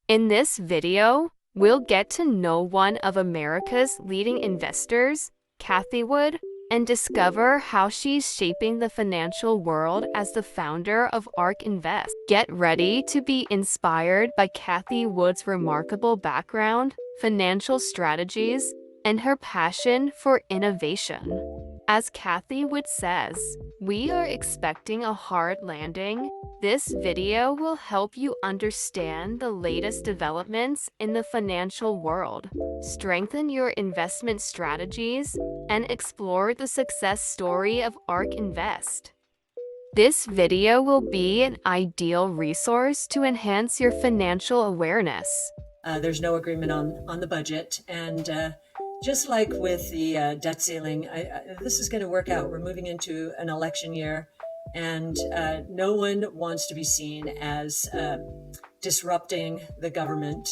In this video, we'll get to know one of America's leading investors, Cathy Wood, and discover how she's shaping the financial world as the founder of ARK Invest. Get ready to be inspired by Cathy Wood's remarkable background, financial strategies, and her passion for innovation. As Cathy Wood says, we are expecting a hard landing. This video will help you understand the latest developments in the financial world, strengthen your investment strategies, and explore the success story of ARK Invest. This video will be an ideal resource to enhance your financial awareness. There's no agreement on the budget, and just like with the debt ceiling, this is going to work out. We're moving into an election year, and no one wants to be seen as disrupting the government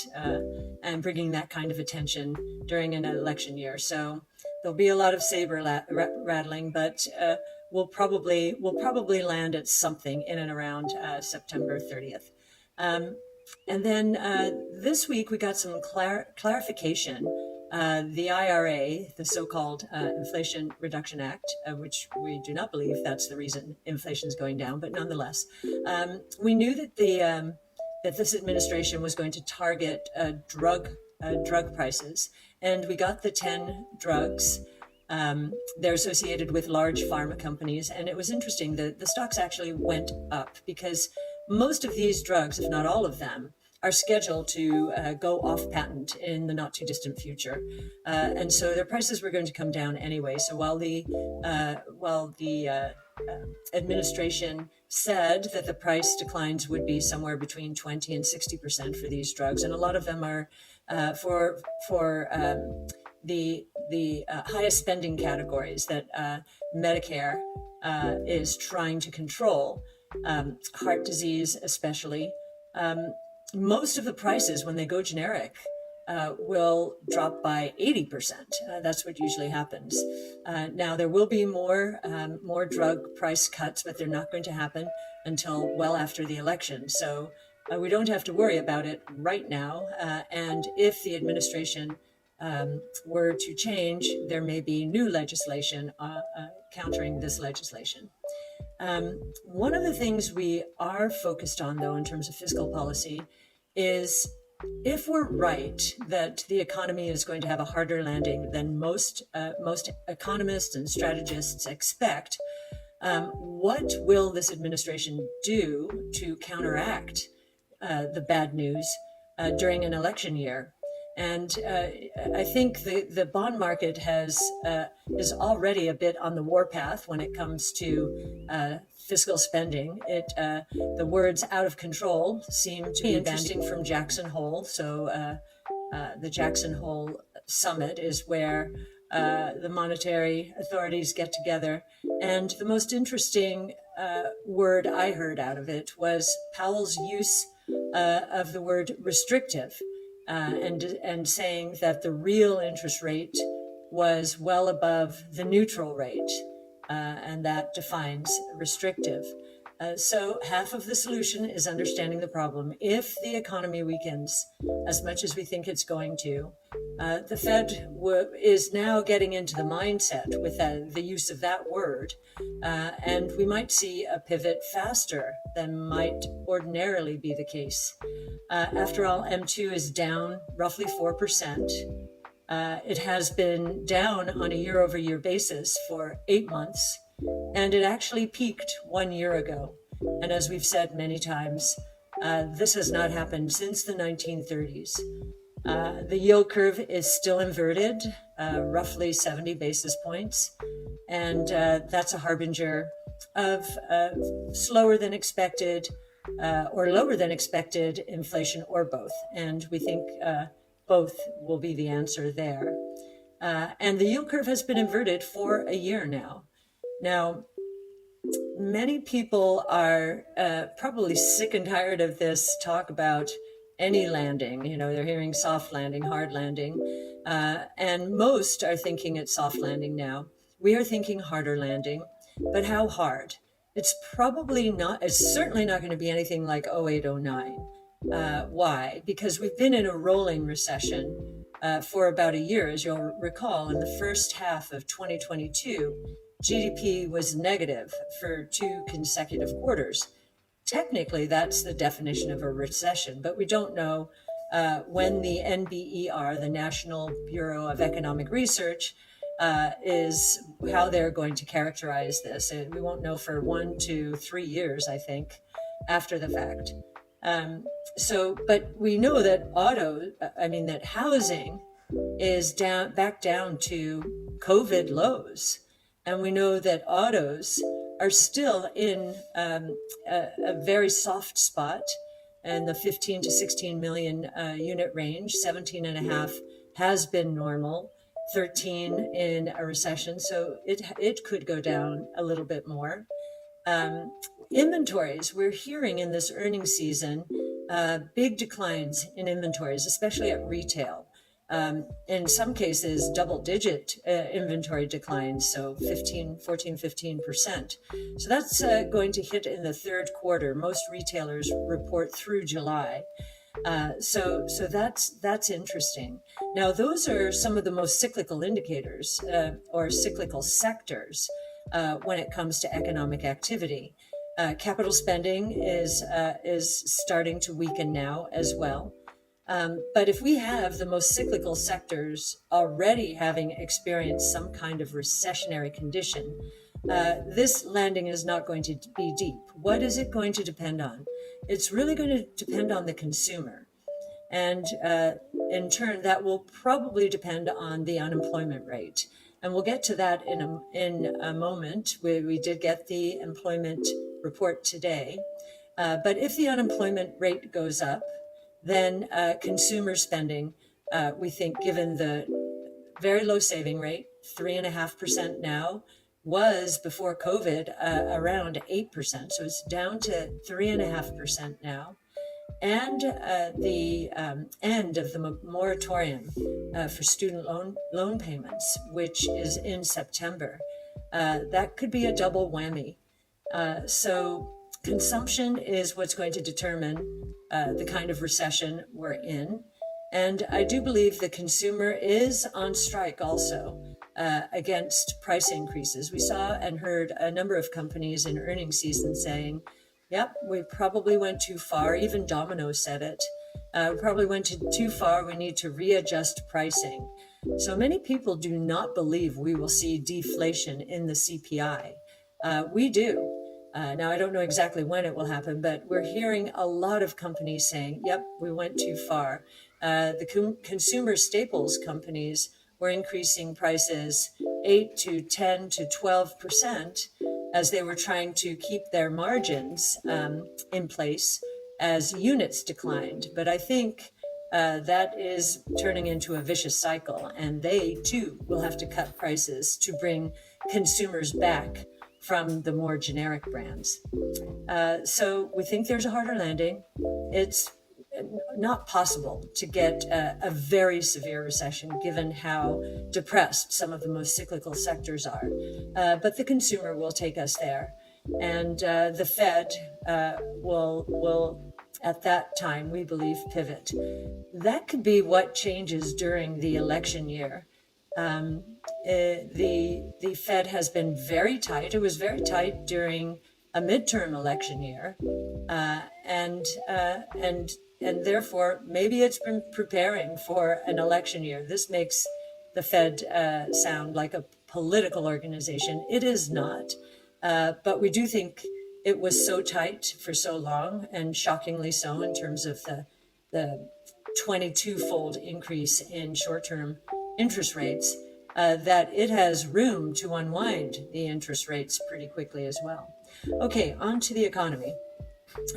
and bringing that kind of attention during an election year. So there'll be a lot of saber rattling, but we'll probably land at something in and around September 30th. And then this week we got some clarification. The IRA, the so-called Inflation Reduction Act, which we do not believe that's the reason inflation is going down, but nonetheless, we knew that that this administration was going to target drug prices, and we got the 10 drugs. They're associated with large pharma companies, and it was interesting that the stocks actually went up because most of these drugs, if not all of them, are scheduled to go off patent in the not too distant future, and so their prices were going to come down anyway. So while the administration said that the price declines would be somewhere between 20 and 60% for these drugs, and a lot of them are for the highest spending categories that Medicare is trying to control, heart disease especially. Most of the prices, when they go generic, will drop by 80%. That's what usually happens. Now, there will be more drug price cuts, but they're not going to happen until well after the election. So we don't have to worry about it right now. And if the administration were to change, there may be new legislation countering this legislation. One of the things we are focused on, though, in terms of fiscal policy, is if we're right that the economy is going to have a harder landing than most economists and strategists expect, what will this administration do to counteract the bad news during an election year? And I think the bond market is already a bit on the warpath when it comes to fiscal spending. The words "out of control" seem to be interesting from Jackson Hole. So the Jackson Hole summit is where the monetary authorities get together, and the most interesting word I heard out of it was Powell's use of the word restrictive. And saying that the real interest rate was well above the neutral rate, and that defines restrictive. So half of the solution is understanding the problem. If the economy weakens as much as we think it's going to, the Fed is now getting into the mindset with the use of that word, and we might see a pivot faster than might ordinarily be the case. After all, M2 is down roughly 4%. It has been down on a year-over-year basis for 8 months, and it actually peaked 1 year ago. And as we've said many times, this has not happened since the 1930s. The yield curve is still inverted, roughly 70 basis points, and that's a harbinger of slower than expected or lower than expected inflation, or both. And we think both will be the answer there. And the yield curve has been inverted for a year now. Now, many people are probably sick and tired of this talk about any landing. You know, they're hearing soft landing, hard landing, and most are thinking it's soft landing now. We are thinking harder landing, but how hard? It's certainly not going to be anything like 08, 09. Why? Because we've been in a rolling recession for about a year. As you'll recall, in the first half of 2022, GDP was negative for 2 consecutive quarters. Technically, that's the definition of a recession, but we don't know when the NBER, the National Bureau of Economic Research, is how they're going to characterize this. We won't know for 1 to 3 years, I think, after the fact. But we know that that housing is back down to COVID lows. And we know that autos are still in a very soft spot in the 15 to 16 million unit range. 17 and a half has been normal, 13 in a recession. So it could go down a little bit more. Inventories, we're hearing in this earnings season, big declines in inventories, especially at retail. In some cases, double-digit inventory declines, so 15%. So that's going to hit in the third quarter. Most retailers report through July. So that's interesting. Now, those are some of the most cyclical indicators or cyclical sectors when it comes to economic activity. Capital spending is starting to weaken now as well. But if we have the most cyclical sectors already having experienced some kind of recessionary condition, this landing is not going to be deep. What is it going to depend on? It's really going to depend on the consumer. And in turn, that will probably depend on the unemployment rate. And we'll get to that in a moment. We did get the employment report today. But if the unemployment rate goes up, then consumer spending, we think, given the very low saving rate, 3.5% now, was before COVID around 8%. So it's down to 3.5% now. And the end of the moratorium for student loan payments, which is in September. That could be a double whammy. So consumption is what's going to determine the kind of recession we're in. And I do believe the consumer is on strike also against price increases. We saw and heard a number of companies in earnings season saying, yep, we probably went too far. Even Domino's said it. We probably went too far. We need to readjust pricing. So many people do not believe we will see deflation in the CPI. We do. Now, I don't know exactly when it will happen, but we're hearing a lot of companies saying, yep, we went too far. The consumer staples companies were increasing prices 8 to 10 to 12% as they were trying to keep their margins in place as units declined. But I think that is turning into a vicious cycle, and they too will have to cut prices to bring consumers back from the more generic brands. So we think there's a harder landing. It's not possible to get a very severe recession given how depressed some of the most cyclical sectors are. But the consumer will take us there. And the Fed will, at that time, we believe, pivot. That could be what changes during the election year. The Fed has been very tight. It was very tight during a midterm election year, and therefore maybe it's been preparing for an election year. This makes the Fed sound like a political organization. It is not, but we do think it was so tight for so long, and shockingly so in terms of the 22-fold increase in short-term interest rates, that it has room to unwind the interest rates pretty quickly as well. Okay, on to the economy.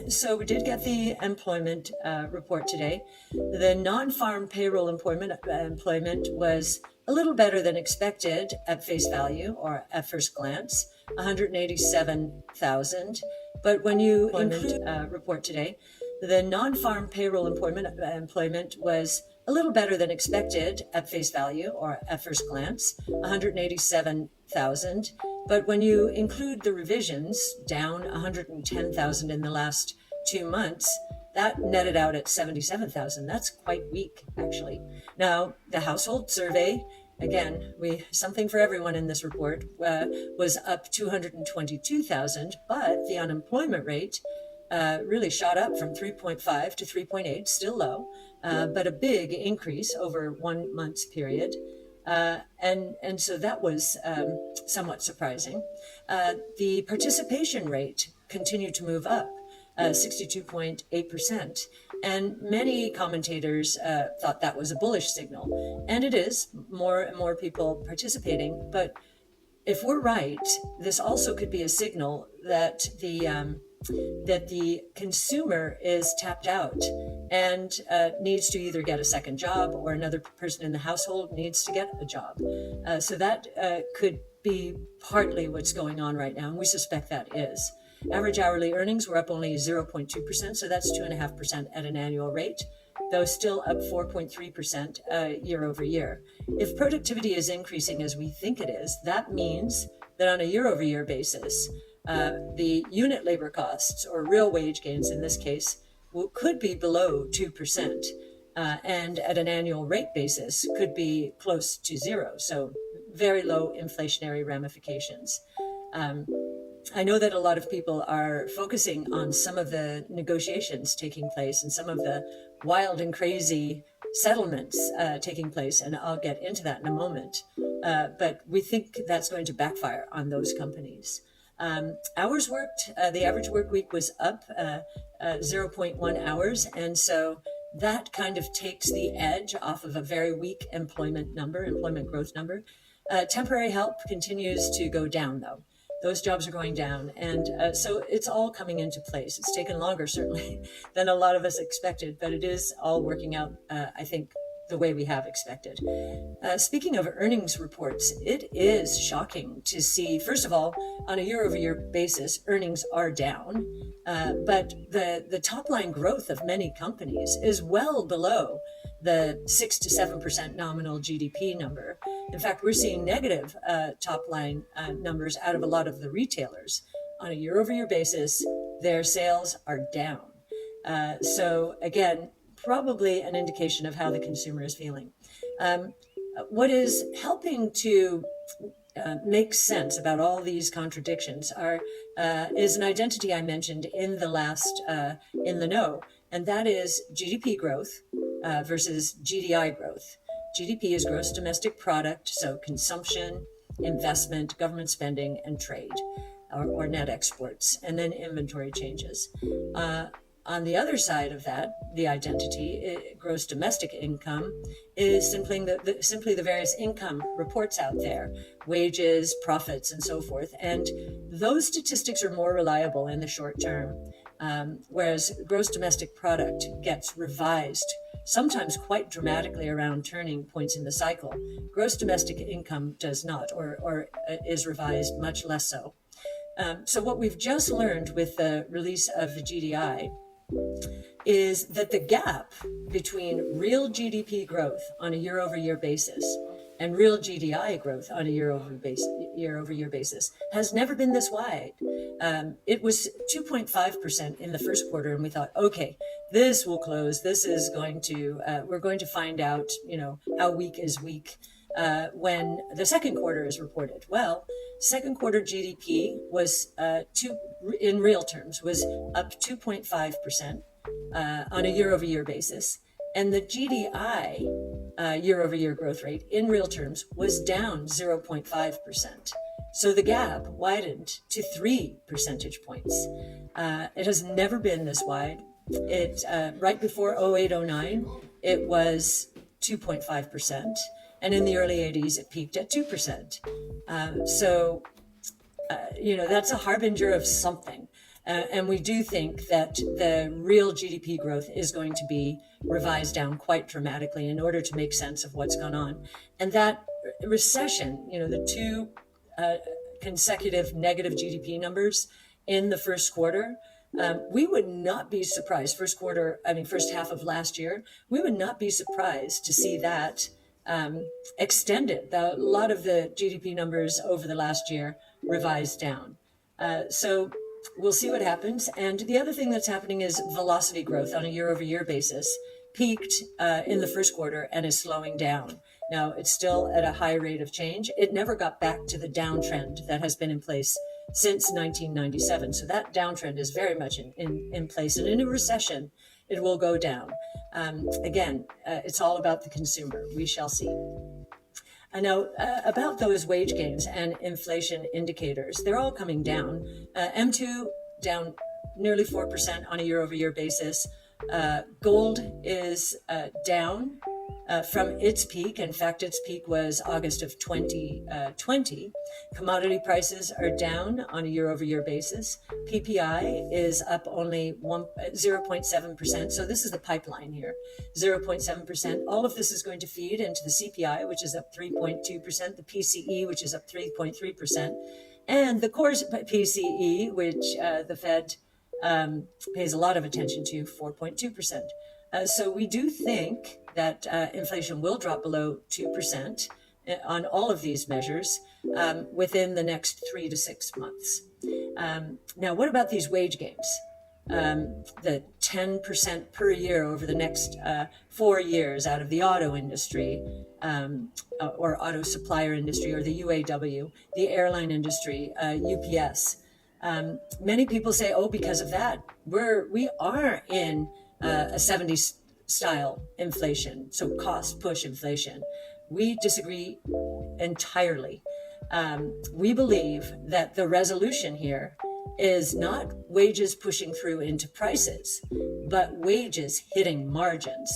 So we did get the employment report today. The non-farm payroll employment was a little better than expected at face value or at first glance, 187,000. But when you include report today, the non-farm payroll employment was a little better than expected at face value or at first glance, 187,000. But when you include the revisions, down 110,000 in the last 2 months, that netted out at 77,000. That's quite weak, actually. Now, the household survey, again, something for everyone in this report, was up 222,000, but the unemployment rate really shot up from 3.5 to 3.8, still low, but a big increase over 1 month period. And so that was somewhat surprising. The participation rate continued to move up, 62.8%. And many commentators thought that was a bullish signal. And it is, more and more people participating. But if we're right, this also could be a signal that the consumer is tapped out and needs to either get a second job, or another person in the household needs to get a job. So that could be partly what's going on right now, and we suspect that is. Average hourly earnings were up only 0.2%, so that's 2.5% at an annual rate, though still up 4.3% year over year. If productivity is increasing as we think it is, that means that on a year over year basis, the unit labor costs, or real wage gains in this case, could be below 2%, and at an annual rate basis could be close to zero. So very low inflationary ramifications. I know that a lot of people are focusing on some of the negotiations taking place and some of the wild and crazy settlements taking place, and I'll get into that in a moment. But we think that's going to backfire on those companies. Hours worked, the average work week was up 0.1 hours, and so that kind of takes the edge off of a very weak employment growth number. Temporary help continues to go down, though. Those jobs are going down, and so it's all coming into place. It's taken longer, certainly, than a lot of us expected, but it is all working out, I think, the way we have expected. Speaking of earnings reports, it is shocking to see, first of all, on a year-over-year basis, earnings are down, but the top-line growth of many companies is well below the 6 to 7% nominal GDP number. In fact, we're seeing negative top-line numbers out of a lot of the retailers. On a year-over-year basis, their sales are down. So again, probably an indication of how the consumer is feeling. What is helping to make sense about all these contradictions is an identity I mentioned in the last In the Know, and that is GDP growth versus GDI growth. GDP is gross domestic product, so consumption, investment, government spending, and trade, or net exports, and then inventory changes. On the other side of that, the identity, gross domestic income, is simply the various income reports out there, wages, profits, and so forth. And those statistics are more reliable in the short term, whereas gross domestic product gets revised, sometimes quite dramatically around turning points in the cycle. Gross domestic income does not, or is revised much less so. So what we've just learned with the release of the GDI is that the gap between real GDP growth on a year-over-year basis and real GDI growth on a year-over-year basis has never been this wide. It was 2.5% in the first quarter, and we thought, okay, this will close. This is going to, we're going to find out, how weak is weak when the second quarter is reported. Well, second quarter GDP was in real terms was up 2.5% on a year-over-year basis, and the GDI year-over-year growth rate in real terms was down 0.5%. So the gap widened to 3 percentage points. It has never been this wide. It right before 0809, it was 2.5%. And in the early 80s, it peaked at 2%. So that's a harbinger of something. And we do think that the real GDP growth is going to be revised down quite dramatically in order to make sense of what's gone on. And that recession, the two consecutive negative GDP numbers in the first quarter, we would not be surprised, first half of last year, we would not be surprised to see that extended. A lot of the GDP numbers over the last year revised down. So we'll see what happens. And the other thing that's happening is velocity growth on a year-over-year basis peaked in the first quarter and is slowing down. Now, it's still at a high rate of change. It never got back to the downtrend that has been in place since 1997. So that downtrend is very much in place. And in a recession, it will go down. Again, it's all about the consumer. We shall see. Now, about those wage gains and inflation indicators, they're all coming down. M2 down nearly 4% on a year-over-year basis. Gold is down from its peak. In fact, its peak was August of 2020. Commodity prices are down on a year-over-year basis. PPI is up only 0.7%. So this is the pipeline here, 0.7%. All of this is going to feed into the CPI, which is up 3.2%, the PCE, which is up 3.3%, and the core PCE, which the Fed pays a lot of attention to, 4.2%. So we do think that inflation will drop below 2% on all of these measures within the next 3 to 6 months. Now, what about these wage gains? The 10% per year over the next 4 years out of the auto industry, or auto supplier industry, or the UAW, the airline industry, UPS. Many people say, oh, because of that, we are in a 70s style inflation, so cost push inflation. We disagree entirely. We believe that the resolution here is not wages pushing through into prices, but wages hitting margins.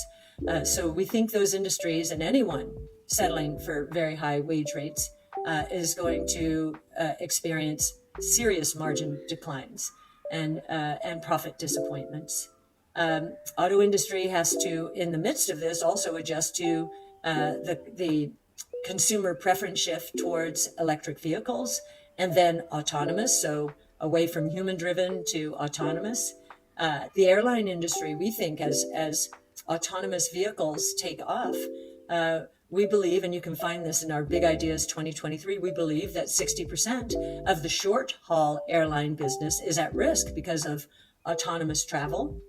So we think those industries and anyone settling for very high wage rates is going to experience serious margin declines and profit disappointments. Auto industry has to, in the midst of this, also adjust to the consumer preference shift towards electric vehicles and then autonomous, so away from human-driven to autonomous. The airline industry, we think, as autonomous vehicles take off, we believe, and you can find this in our Big Ideas 2023, we believe that 60% of the short-haul airline business is at risk because of autonomous travel.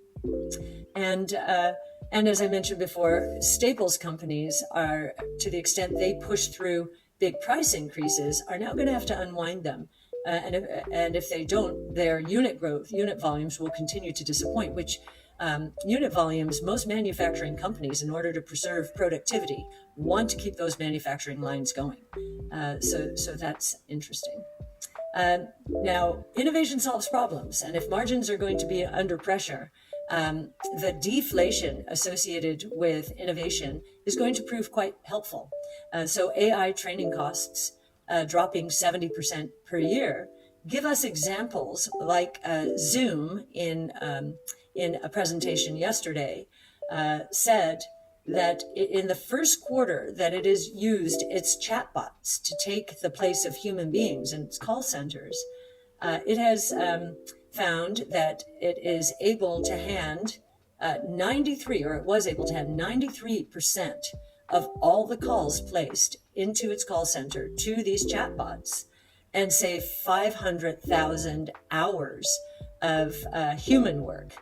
And as I mentioned before, staples companies are, to the extent they push through big price increases, are now going to have to unwind them. And if they don't, their unit volumes will continue to disappoint, which unit volumes, most manufacturing companies, in order to preserve productivity, want to keep those manufacturing lines going. So that's interesting. Now, innovation solves problems. And if margins are going to be under pressure, the deflation associated with innovation is going to prove quite helpful. So AI training costs dropping 70% per year give us examples like Zoom in a presentation yesterday said that in the first quarter that it has used its chatbots to take the place of human beings in its call centers, it has found that it is able to hand 93% of all the calls placed into its call center to these chatbots and save 500,000 hours of human work.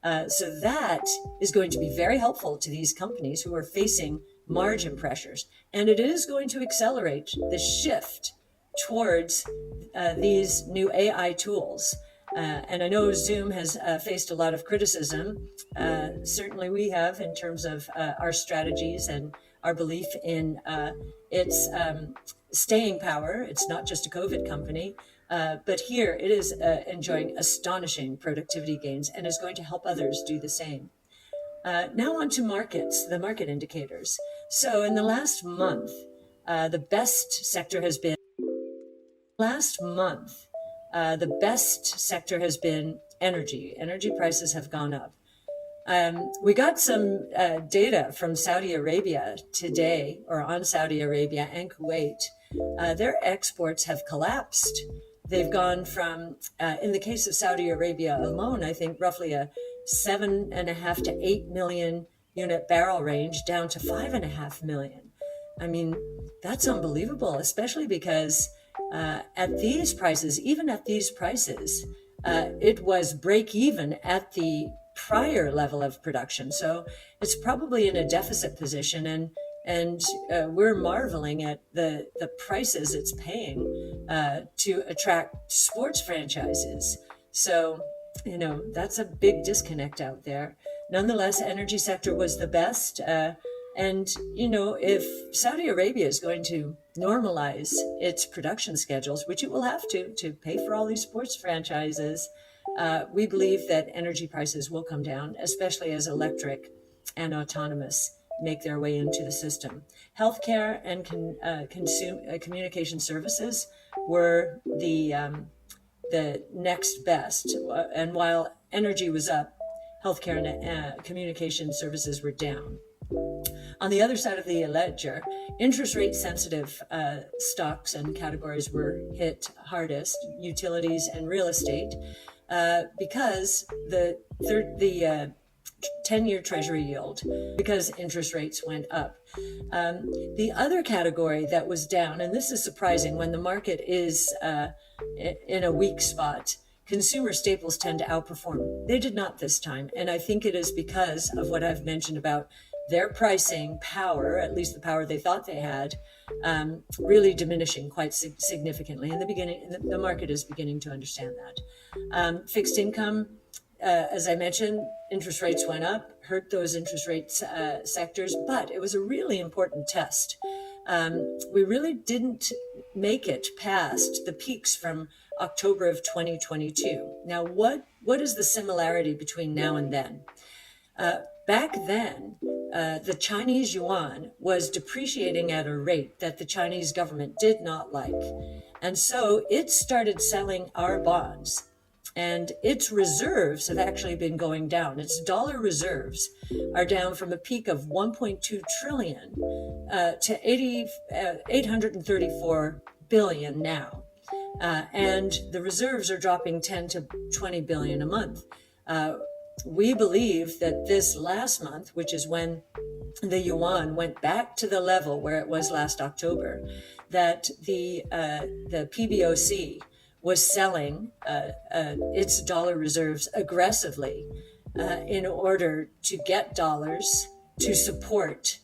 So that is going to be very helpful to these companies who are facing margin pressures. And it is going to accelerate the shift towards these new AI tools. And I know Zoom has faced a lot of criticism. Certainly we have, in terms of our strategies and our belief in its staying power. It's not just a COVID company. But here it is enjoying astonishing productivity gains and is going to help others do the same. Now on to markets, the market indicators. So in the last month, the best sector has been energy. Energy prices have gone up. We got some data from Saudi Arabia today, or on Saudi Arabia and Kuwait. Their exports have collapsed. They've gone from, in the case of Saudi Arabia alone, I think roughly a 7.5 to 8 million unit barrel range down to 5.5 million. I mean, that's unbelievable, especially because at these prices, even at these prices, it was break even at the prior level of production. So it's probably in a deficit position, and we're marveling at the prices it's paying to attract sports franchises. So, that's a big disconnect out there. Nonetheless, energy sector was the best. And, if Saudi Arabia is going to normalize its production schedules, which it will have to pay for all these sports franchises, we believe that energy prices will come down, especially as electric and autonomous make their way into the system. Healthcare and communication services were the next best. And while energy was up, healthcare and communication services were down. On the other side of the ledger, interest rate sensitive stocks and categories were hit hardest, utilities and real estate, because the 10-year treasury yield, because interest rates went up. The other category that was down, and this is surprising when the market is in a weak spot, consumer staples tend to outperform. They did not this time. And I think it is because of what I've mentioned about their pricing power, at least the power they thought they had, really diminishing quite significantly. In the beginning, the market is beginning to understand that. Fixed income, as I mentioned, interest rates went up, hurt those interest rate sectors, but it was a really important test. We really didn't make it past the peaks from October of 2022. Now, what is the similarity between now and then? Back then, the Chinese yuan was depreciating at a rate that the Chinese government did not like. And so it started selling our bonds. And its reserves have actually been going down. Its dollar reserves are down from a peak of 1.2 trillion to 834 billion now. And the reserves are dropping 10 to 20 billion a month. We believe that this last month, which is when the yuan went back to the level where it was last October, that the PBOC was selling its dollar reserves aggressively in order to get dollars to support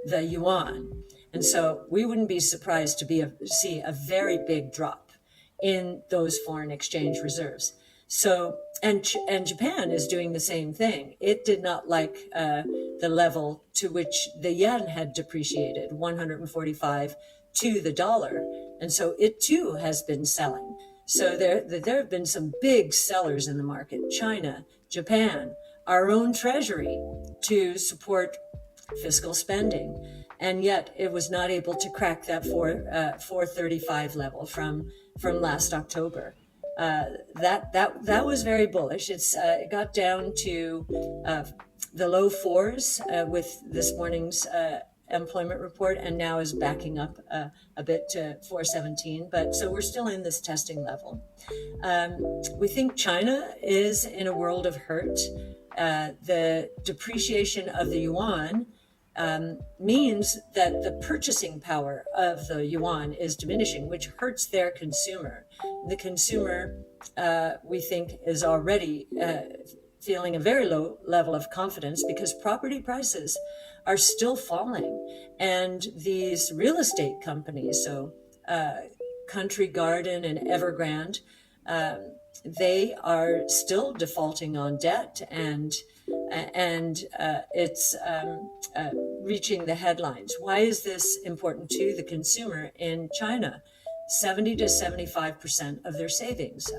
the yuan. And so we wouldn't be surprised to see a very big drop in those foreign exchange reserves. So, and Japan is doing the same thing. It did not like the level to which the yen had depreciated, 145 to the dollar. And so it too has been selling. So there have been some big sellers in the market: China, Japan, our own treasury, to support fiscal spending. And yet it was not able to crack that 435 level from last October. That was very bullish. It got down to the low fours with this morning's employment report, and now is backing up a bit to 417. But so we're still in this testing level. We think China is in a world of hurt. The depreciation of the yuan means that the purchasing power of the yuan is diminishing, which hurts their consumer. The consumer, we think, is already feeling a very low level of confidence because property prices are still falling. And these real estate companies, so Country Garden and Evergrande, they are still defaulting on debt, and it's reaching the headlines. Why is this important to the consumer in China? 70 to 75% of their savings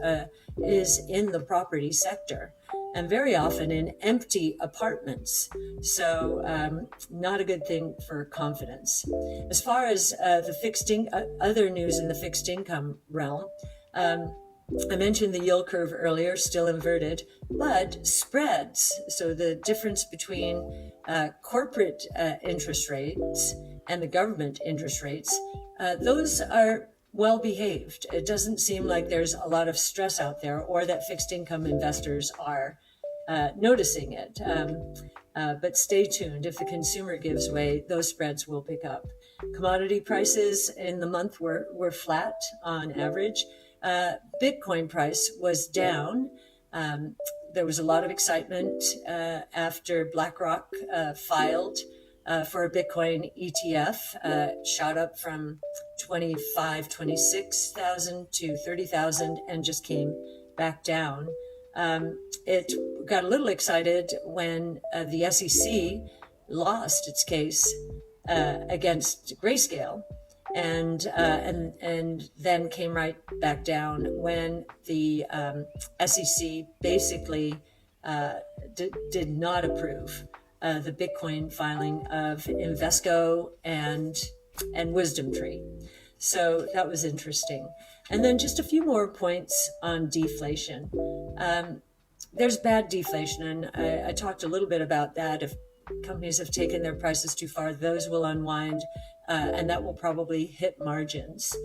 is in the property sector, and very often in empty apartments. So not a good thing for confidence. As far as other news in the fixed income realm, I mentioned the yield curve earlier, still inverted, but spreads, so the difference between corporate interest rates and the government interest rates, those are well behaved. It doesn't seem like there's a lot of stress out there, or that fixed income investors are noticing it. But stay tuned. If the consumer gives way, those spreads will pick up. Commodity prices in the month were flat on average. Bitcoin price was down. There was a lot of excitement after BlackRock filed for a Bitcoin ETF, shot up from 26,000 to 30,000 and just came back down. It got a little excited when the SEC lost its case against Grayscale, and then came right back down when the SEC basically did not approve the Bitcoin filing of Invesco and Wisdom Tree. So that was interesting. And then just a few more points on deflation. There's bad deflation, and I talked a little bit about that. If companies have taken their prices too far, those will unwind, and that will probably hit margins.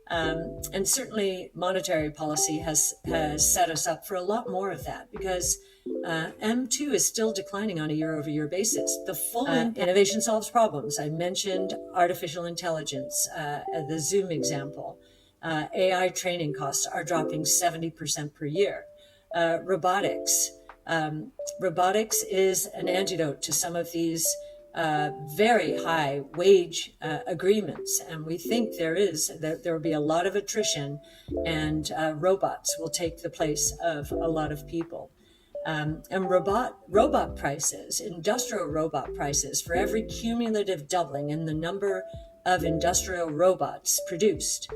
And certainly monetary policy has set us up for a lot more of that, because M2 is still declining on a year-over-year basis. The full innovation solves problems. I mentioned artificial intelligence, the Zoom example. AI training costs are dropping 70% per year. Robotics. Robotics is an antidote to some of these very high wage agreements, and we think there will be a lot of attrition, and robots will take the place of a lot of people. And robot prices, industrial robot prices, for every cumulative doubling in the number of industrial robots produced,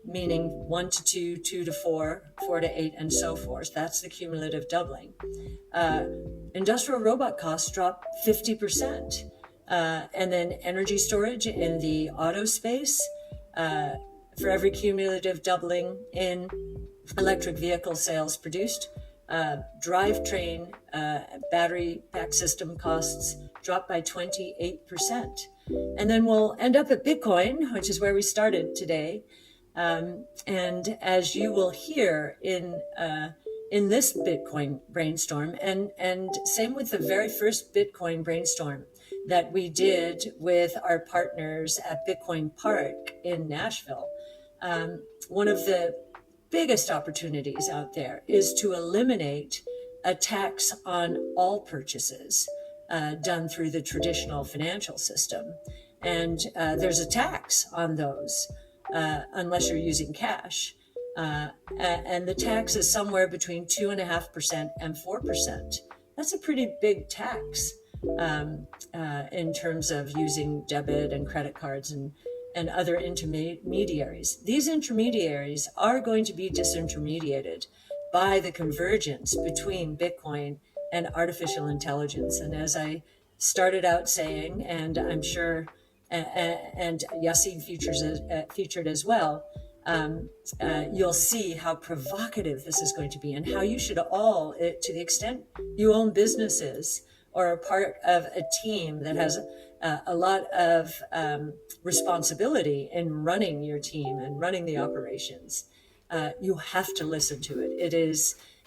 meaning 1 to 2, 2 to 4, 4 to 8, and so forth. That's the cumulative doubling. Industrial robot costs drop 50%. And then energy storage in the auto space, for every cumulative doubling in electric vehicle sales produced, drivetrain battery pack system costs drop by 28%. And then we'll end up at Bitcoin, which is where we started today. And as you will hear in this Bitcoin brainstorm, and same with the very first Bitcoin brainstorm that we did with our partners at Bitcoin Park in Nashville, one of the biggest opportunities out there is to eliminate a tax on all purchases done through the traditional financial system. And there's a tax on those unless you're using cash. And the tax is somewhere between 2.5% and 4%. That's a pretty big tax in terms of using debit and credit cards and other intermediaries. These intermediaries are going to be disintermediated by the convergence between Bitcoin and artificial intelligence. And as I started out saying, and I'm sure, and Yassine featured as well, you'll see how provocative this is going to be, and how you should all, to the extent you own businesses or are part of a team that has a lot of responsibility in running your team and running the operations, you have to listen to it.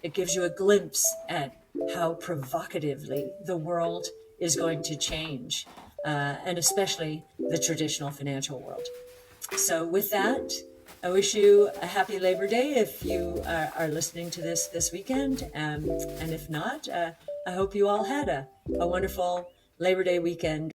It gives you a glimpse at how provocatively the world is going to change, and especially the traditional financial world. So with that, I wish you a happy Labor Day if you are listening to this weekend. And if not, I hope you all had a wonderful Labor Day weekend.